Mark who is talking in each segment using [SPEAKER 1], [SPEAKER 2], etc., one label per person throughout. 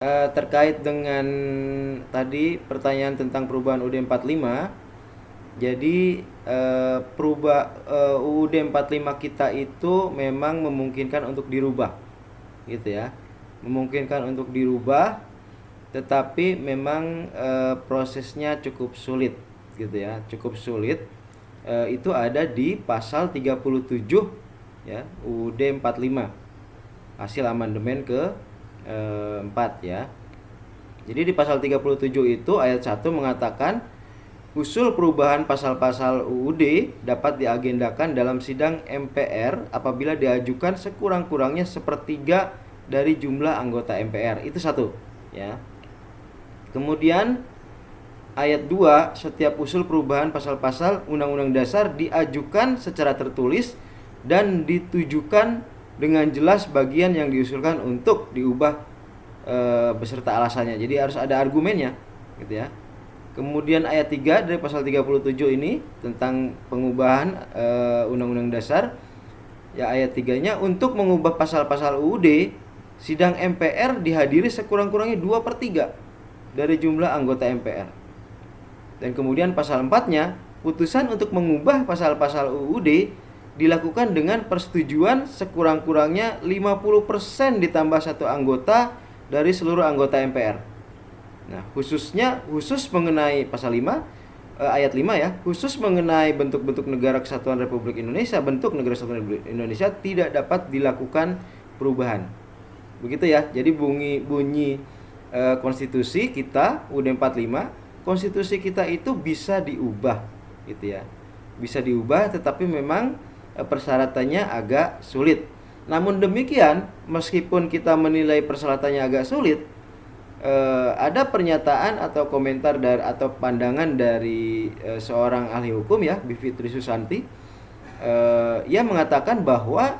[SPEAKER 1] Terkait dengan tadi pertanyaan tentang perubahan UUD 45, jadi UUD 45 kita itu memang memungkinkan untuk dirubah, gitu ya, memungkinkan untuk dirubah, tetapi memang prosesnya cukup sulit, gitu ya, cukup sulit. Itu ada di pasal 37 ya UUD 45 hasil amandemen ke 4 ya. Jadi di pasal 37 itu ayat 1 mengatakan usul perubahan pasal-pasal UUD dapat diagendakan dalam sidang MPR apabila diajukan sekurang-kurangnya sepertiga dari jumlah anggota MPR. Itu satu ya. Kemudian ayat 2, setiap usul perubahan pasal-pasal Undang-Undang Dasar diajukan secara tertulis dan ditujukan dengan jelas bagian yang diusulkan untuk diubah beserta alasannya. Jadi harus ada argumennya, gitu ya. Kemudian ayat 3 dari pasal 37 ini tentang pengubahan Undang-Undang Dasar. Ya, ayat 3-nya untuk mengubah pasal-pasal UUD, sidang MPR dihadiri sekurang-kurangnya 2/3 dari jumlah anggota MPR. Dan kemudian pasal 4-nya, putusan untuk mengubah pasal-pasal UUD dilakukan dengan persetujuan sekurang-kurangnya 50% ditambah satu anggota dari seluruh anggota MPR. Nah, khusus mengenai pasal 5 ayat 5 ya, khusus mengenai bentuk-bentuk negara kesatuan Republik Indonesia, bentuk negara kesatuan Republik Indonesia tidak dapat dilakukan perubahan. Begitu ya. Jadi bunyi konstitusi kita UUD 45, konstitusi kita itu bisa diubah, gitu ya. Bisa diubah, tetapi memang persyaratannya agak sulit. Namun demikian, meskipun kita menilai persyaratannya agak sulit, ada pernyataan atau komentar atau pandangan dari seorang ahli hukum ya, Bivitri Susanti. Ia mengatakan bahwa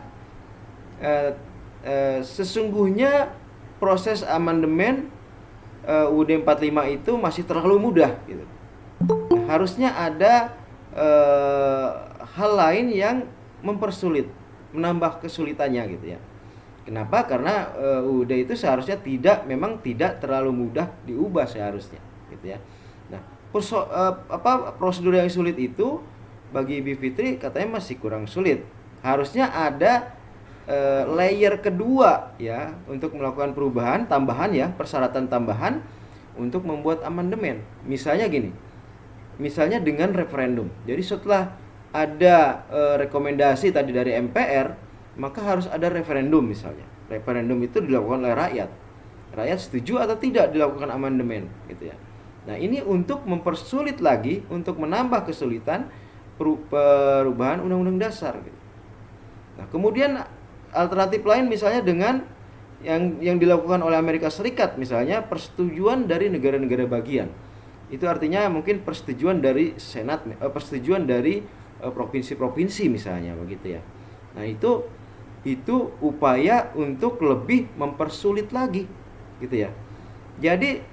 [SPEAKER 1] sesungguhnya proses amandemen UUD 45 itu masih terlalu mudah, gitu. Harusnya ada hal lain yang mempersulit, menambah kesulitannya, gitu ya. Kenapa? Karena UUD itu seharusnya memang tidak terlalu mudah diubah seharusnya, gitu ya. Nah, prosedur yang sulit itu bagi Bivitri katanya masih kurang sulit. Harusnya ada layer kedua ya untuk melakukan perubahan tambahan ya, persyaratan tambahan untuk membuat amandemen. Misalnya gini. Misalnya dengan referendum. Jadi setelah ada rekomendasi tadi dari MPR, maka harus ada referendum misalnya. Referendum itu dilakukan oleh rakyat. Rakyat setuju atau tidak dilakukan amandemen, gitu ya. Nah, ini untuk mempersulit lagi, untuk menambah kesulitan perubahan Undang-Undang Dasar, gitu. Nah, kemudian alternatif lain misalnya dengan yang dilakukan oleh Amerika Serikat, misalnya persetujuan dari negara-negara bagian. Itu artinya mungkin persetujuan dari Senat, persetujuan dari provinsi-provinsi misalnya, begitu ya. Nah, itu upaya untuk lebih mempersulit lagi, gitu ya. Jadi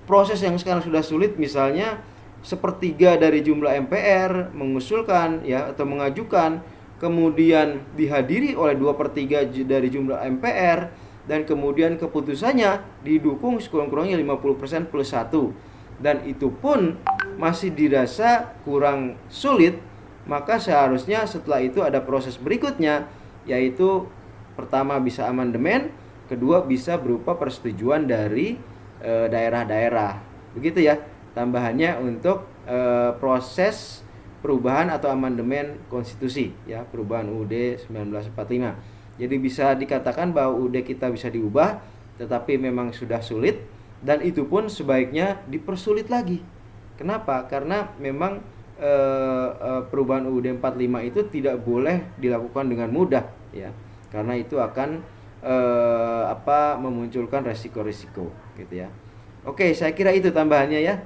[SPEAKER 1] proses yang sekarang sudah sulit, misalnya sepertiga dari jumlah MPR mengusulkan ya atau mengajukan, kemudian dihadiri oleh 2/3 dari jumlah MPR, dan kemudian keputusannya didukung sekurang-kurangnya 50% plus 1, dan itu pun masih dirasa kurang sulit. Maka seharusnya setelah itu ada proses berikutnya, yaitu pertama bisa amandemen, kedua bisa berupa persetujuan dari daerah-daerah. Begitu ya tambahannya untuk proses perubahan atau amandemen konstitusi ya, perubahan UUD 1945. Jadi bisa dikatakan bahwa UUD kita bisa diubah, tetapi memang sudah sulit, dan itu pun sebaiknya dipersulit lagi. Kenapa? Karena memang perubahan UUD 45 itu tidak boleh dilakukan dengan mudah ya, karena itu akan memunculkan resiko-resiko, gitu ya. Oke, saya kira itu tambahannya ya.